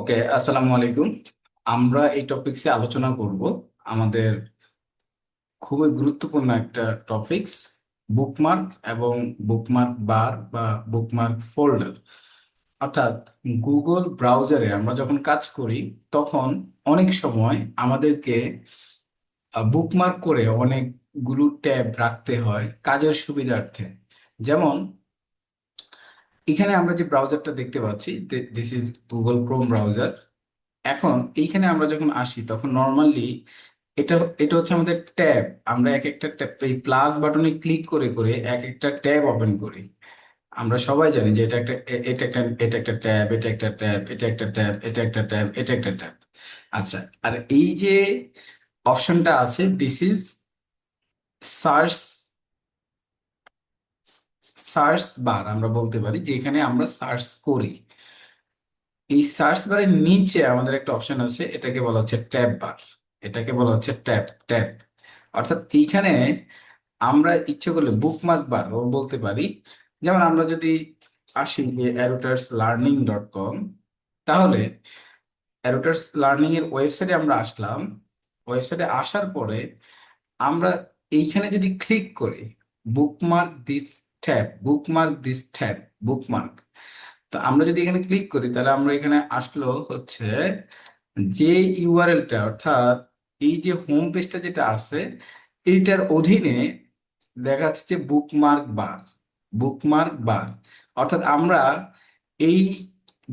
ওকে, আসসালামু আলাইকুম। আমরা এই টপিকসে আলোচনা করব আমাদের খুবই গুরুত্বপূর্ণ একটা টপিকস, বুকমার্ক এবং বুকমার্ক বার বা বুকমার্ক ফোল্ডার। অর্থাৎ গুগল ব্রাউজারে আমরা যখন কাজ করি তখন অনেক সময় আমাদেরকে বুকমার্ক করে অনেকগুলো ট্যাব রাখতে হয় কাজের সুবিধার্থে। যেমন এখানে আমরা যে ব্রাউজারটা দেখতে পাচ্ছি, this is Google Chrome browser. এখন এইখানে আমরা যখন আসি তখন নর্মালি এটা এটা হচ্ছে আমাদের ট্যাব। আমরা এক একটা ট্যাব, এই প্লাস বাটনে ক্লিক করে করে এক একটা ট্যাব ওপেন করি। আমরা সবাই জানি যে এটা একটা ট্যাব, এটা একটা ট্যাব, এটা একটা ট্যাব, এটা একটা ট্যাব, এটা একটা ট্যাব। আচ্ছা, আর এই যে অপশনটা আছে, this is search search bar, আমরা বলতে পারি যে এখানে আমরা সার্চ করি। এই সার্চ বারের নিচে আমাদের একটা অপশন আছে, এটাকে বলা হচ্ছে ট্যাব বার। এটাকে বলা হচ্ছে ট্যাব ট্যাব। অর্থাৎ এইখানে আমরা ইচ্ছে করলে বুকমার্ক বার ও বলতে পারি। যেমন আমরা যদি আসি যে অ্যারোটার্স লার্নিং.কম, তাহলে অ্যারোটার্স লার্নিং এর ওয়েবসাইটে আমরা আসলাম। ওয়েবসাইটে আসার পরে আমরা এইখানে যদি ক্লিক করি, bookmark this tab, bookmark this tab, bookmark. তো আমরা যদি এখানে ক্লিক করি তাহলে আমরা এখানে আসলো হচ্ছে যে ইউআরএলটা, অর্থাৎ এই যে হোম পেজটা যেটা আছে এইটার অধীনে দেখা যাচ্ছে যে বুকমার্ক বার, বুকমার্ক বার। অর্থাৎ আমরা এই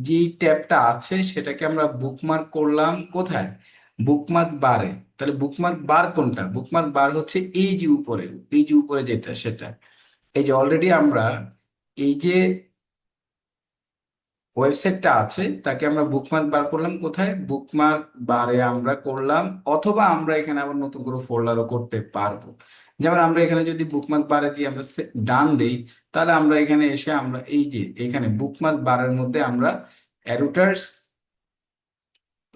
যে ট্যাবটা আছে সেটাকে আমরা বুকমার্ক করলাম কোথায়? বুকমার্ক বারে। তাহলে বুকমার্ক বার কোনটা? বুকমার্ক বার হচ্ছে এই যে উপরে, এই যে উপরে যেটা সেটা। এই যে অলরেডি আমরা এই যে ওয়েবসাইটটা আছে তাকে আমরা বুকমার্ক বার করলাম কোথায়? বুকমার্ক বারে আমরা করলাম। অথবা আমরা এখানে আবার নতুন করে ফোল্ডারও করতে পারবো। যেমন আমরা এখানে যদি বুকমার্ক বারে দিয়ে আমরা ডান দেই, তাহলে আমরা এখানে এসে আমরা এই যে এখানে বুকমার্ক বারের মধ্যে আমরা অ্যারুটার্স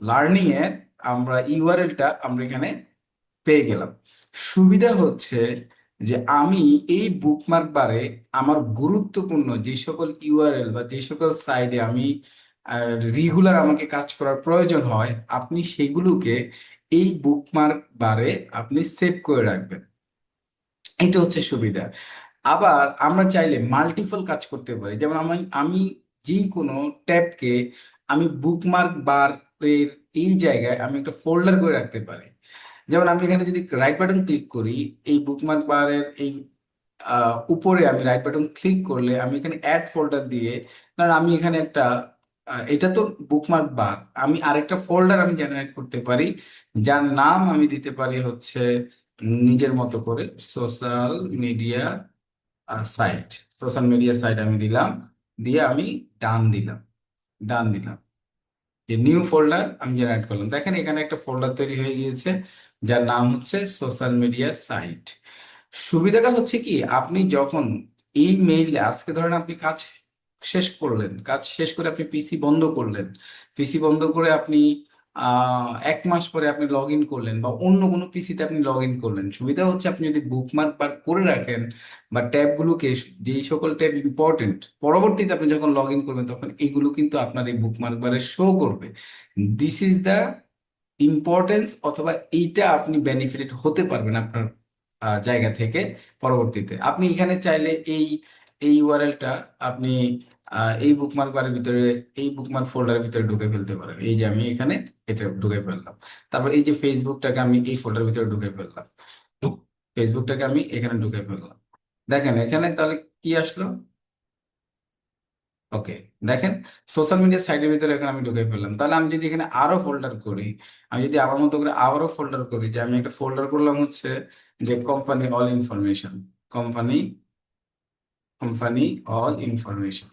লার্নিং এর আমরা ইউআরএলটা আমরা এখানে পেয়ে গেলাম। সুবিধা হচ্ছে যে আমি এই বুকমার্ক বারে আমার গুরুত্বপূর্ণ যে সকল ইউআরএল বা যে সকল সাইডে আমি রেগুলার আমাকে কাজ করার প্রয়োজন হয়, আপনি সেগুলোকে এই বুকমার্ক বারে আপনি সেভ করে রাখবেন। এটা হচ্ছে সুবিধা। আবার আমরা চাইলে মাল্টিপল কাজ করতে পারি। যেমন আমি আমি যে কোনো ট্যাবকে আমি বুকমার্ক বারের এই জায়গায় আমি একটা ফোল্ডার করে রাখতে পারি। যেমন আমি এখানে যদি রাইট বাটন ক্লিক করি, এই বুকমার্ক বারের এই উপরে আমি রাইট বাটন ক্লিক করলে আমি এখানে অ্যাড ফোল্ডার দিয়ে, কারণ আমি এখানে একটা এটা তো বুকমার্ক বার, আমি আরেকটা ফোল্ডার আমি জেনারেট করতে পারি যার নাম আমি দিতে পারি হচ্ছে নিজের মতো করে social media site. Social media site আমি দিলাম, দিয়ে আমি ডান দিলাম, ডান দিলাম। যে নিউ ফোল্ডার আমি জেনারেট করলাম, দেখেন এখানে একটা ফোল্ডার তৈরি হয়ে গিয়েছে যার নাম হচ্ছে সোশ্যাল মিডিয়া সাইট। সুবিধাটা হচ্ছে কি, আপনি যখন এই মেইলে আজকে ধরেন আপনি কাজ শেষ করলেন, কাজ শেষ করে আপনি পিসি বন্ধ করলেন, পিসি বন্ধ করে আপনি 1 মাস পরে আপনি লগ ইন করলেন বা অন্য কোনো পিসিতে আপনি লগ ইন করলেন। সুবিধা হচ্ছে আপনি যদি বুকমার্ক বার করে রাখেন বা ট্যাবগুলোকে, যেই সকল ট্যাব ইম্পর্টেন্ট, পরবর্তীতে আপনি যখন লগ ইন করবেন তখন এইগুলো কিন্তু আপনার এই বুকমার্ক বারে শো করবে। দিস ইজ দ্য ইম্পর্টেন্স, অথবা এইটা আপনি বেনিফিটেড হতে পারবেন আপনার জায়গা থেকে। পরবর্তীতে আপনি এখানে চাইলে এই এই ইউআরএলটা আপনি এই বুকমার্ক বারের ভিতরে, এই বুকমার্ক ফোল্ডারের ভিতরে ঢুকে ফেলতে পারেন। এই যে আমি এখানে এটা ঢুকে ফেললাম। তারপর এই যে ফেসবুকটাকে আমি এই ফোল্ডারের ভিতরে ঢুকে ফেললাম, ফেসবুকটাকে আমি এখানে ঢুকে ফেললাম। দেখেন এখানে তাহলে কি আসলো। ওকে, দেখেন সোশ্যাল মিডিয়া সাইটের ভিতরে এখন আমি ঢুকে ফেললাম। তাহলে আমি যদি এখানে আরো ফোল্ডার করি, আমি যদি আমার মতো করে আবারও ফোল্ডার করি, যে আমি একটা ফোল্ডার করলাম হচ্ছে যে company all information, company company all information,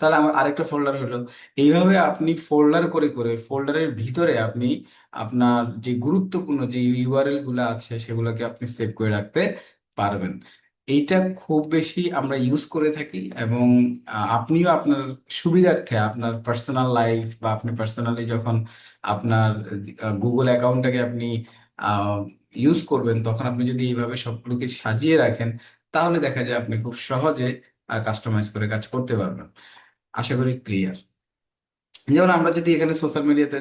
তাহলে আমার আরেকটা ফোল্ডার হলো। এইভাবে আপনি ফোল্ডার করে করে ফোল্ডারের ভিতরে আপনি আপনার যে গুরুত্বপূর্ণ যে ইউআরএল গুলো আছে সেগুলোকে আপনি সেভ করে রাখতে পারবেন। এইটা খুব বেশি আমরা ইউজ করে থাকি, এবং আপনিও আপনার সুবিধার্থে আপনার পার্সোনাল লাইফ বা আপনি পার্সোনালি যখন আপনার গুগল অ্যাকাউন্টটাকে আপনি ইউজ করবেন, তখন আপনি যদি এইভাবে সবগুলোকে সাজিয়ে রাখেন তাহলে দেখা যায় আপনি খুব সহজে কাস্টমাইজ করে কাজ করতে পারবেন। আশা করি ক্লিয়ার। যেমন আমরা যদি এখানে সোশ্যাল মিডিয়াতে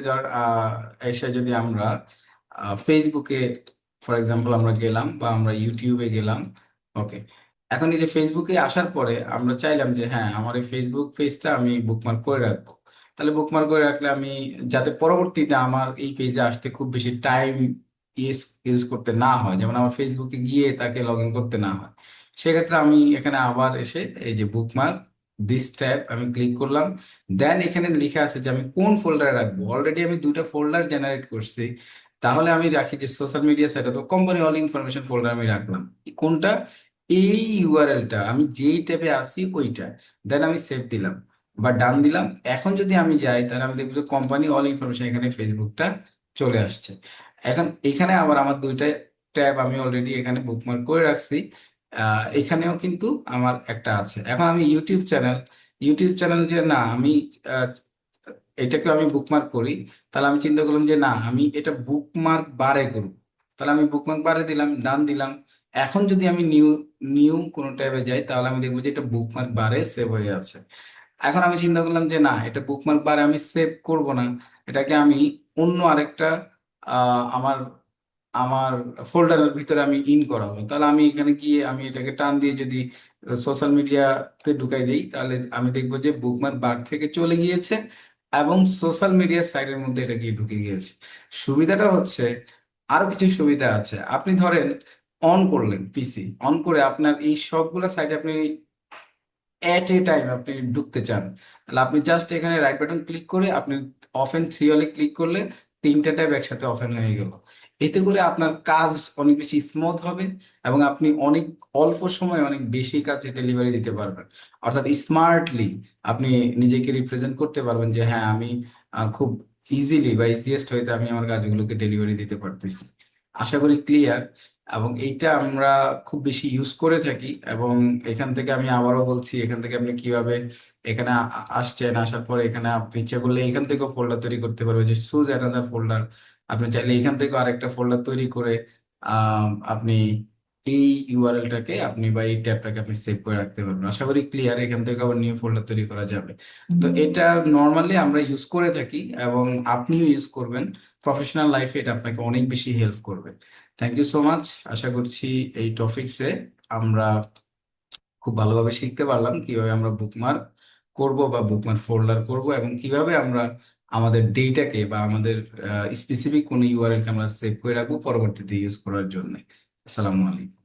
এসে যদি আমরা ফেসবুকে ফর এক্সাম্পল আমরা গেলাম বা আমরা ইউটিউবে গেলাম, ওকে, এখন এই যে ফেসবুকে আসার পরে আমরা চাইলাম যে হ্যাঁ আমার এই ফেসবুক পেজটা আমি বুকমার্ক করে রাখবো। তাহলে বুকমার্ক করে রাখলে আমি যাতে পরবর্তীতে আমার এই পেজে আসতে খুব বেশি টাইম ইউজ ইউজ করতে না হয়, যেমন আমার ফেসবুকে গিয়ে তাকে লগ ইন করতে না হয়, সেক্ষেত্রে আমি এখানে আবার এসে এই যে বুকমার্ক দিস ট্যাব আমি ক্লিক করলাম। দেন এখানে লিখে আছে যে আমি কোন ফোল্ডারে রাখবো। অলরেডি আমি দুইটা ফোল্ডার জেনারেট করছি, তাহলে আমি রাখি যে সোশ্যাল মিডিয়া সাইট অথবা কোম্পানি অল ইনফরমেশন ফোল্ডার আমি রাখলাম। কোনটা? এই ইউআরএলটা আমি যেই ট্যাবে আসি ওইটা। দেন আমি সেভ দিলাম বা ডান দিলাম। এখন যদি আমি যাই তাহলে আমি দেখবো যে কোম্পানি অল ইনফরমেশন এখানে ফেসবুকটা চলে আসছে। এখন এখানে আবার আমার দুইটা ট্যাব আমি অলরেডি এখানে বুকমার্ক করে রাখছি, এখানেও কিন্তু আমার একটা আছে। এখন আমি ইউটিউব চ্যানেল যে না আমি আহ, এটাকে আমি বুকমার্ক করি, তাহলে আমি চিন্তা করলাম যে না আমি এটা বুকমার্ক বারে করব। তাহলে আমি বুকমার্ক বারে দিলাম, ডান দিলাম। এখন যদি আমি নিউ নিউ কোনো ট্যাবে যাই তাহলে আমি দেখবো যে এটা বুকমার্ক বারে সেভ হয়ে আছে। এখন আমি চিন্তা করলাম যে না এটা বুকমার্ক বারে আমি সেভ করব না, এটাকে আমি অন্য আরেকটা আমার আমার ফোল্ডারের ভিতরে আমি ইন করাবো। তাহলে আমি এখানে গিয়ে আমি এটাকে টান দিয়ে যদি সোশ্যাল মিডিয়াতে ঢুকাই দিই তাহলে আমি দেখবো যে বুকমার্ক বার থেকে চলে গিয়েছে এবং সোশ্যাল মিডিয়া সাইটের মধ্যে এটা গিয়ে ঢুকে গিয়েছে। সুবিধাটা হচ্ছে আরো কিছু সুবিধা আছে। আপনি ধরেন অন করলেন, পিসি অন করে আপনার এই সবগুলা সাইটে আপনি এট এ টাইম আপনি ঢুকতে চান, তাহলে আপনি জাস্ট এখানে রাইট বাটন ক্লিক করে আপনি অফেন থ্রি অলে ক্লিক করলে তিনটা ট্যাব একসাথে ওপেন হয়ে গেল। এতে করে আপনার কাজ অনেক বেশি স্মুথ হবে এবং আপনি অনেক অল্প সময়ে অনেক বেশি কাজ ডেলিভারি দিতে পারবেন। অর্থাৎ স্মার্টলি আপনি নিজেকে রিপ্রেজেন্ট করতে পারবেন যে হ্যাঁ আমি খুব ইজিলি বা ইজিয়েস্ট হইতে আমি আমার কাজগুলোকে ডেলিভারি দিতে পারতেছি। আশা করি ক্লিয়ার। এবং এইটা আমরা খুব বেশি ইউজ করে থাকি। এবং এখান থেকে আমি আবারও বলছি, এখান থেকে আপনি কিভাবে এখানে আসছেন, আসার পরে এখানে আপনি ইচ্ছে করলে এখান থেকেও ফোল্ডার তৈরি করতে পারবেন যে চুজ অ্যানাদার ফোল্ডার। আপনি চাইলে এখান থেকেও আরেকটা ফোল্ডার তৈরি করে আপনি এই ইউআরএলটাকে আপনি বা এই ট্যাবটাকে আপনি সেভ করে রাখতে পারবেন। আশা করি ক্লিয়ার। এখান থেকে আবার নিউ ফোল্ডার তৈরি করা যাবে। তো এটা নর্মালি আমরা ইউজ করে থাকি এবং আপনিও ইউজ করবেন। প্রফেশনাল লাইফে এটা আপনাকে অনেক বেশি হেল্প করবে। Thank you so much. আশা করছি এই টপিকসে আমরা খুব ভালোভাবে শিখতে পারলাম কিভাবে আমরা বুকমার্ক করব বা বুকমার্ক ফোল্ডার করব এবং কিভাবে আমরা আমাদের ডেটাকে বা আমাদের স্পেসিফিক কোনো ইউআরএল কে আমরা সেভ করে রাখবো পরবর্তীতে ইউজ করার জন্য। আসসালামু আলাইকুম।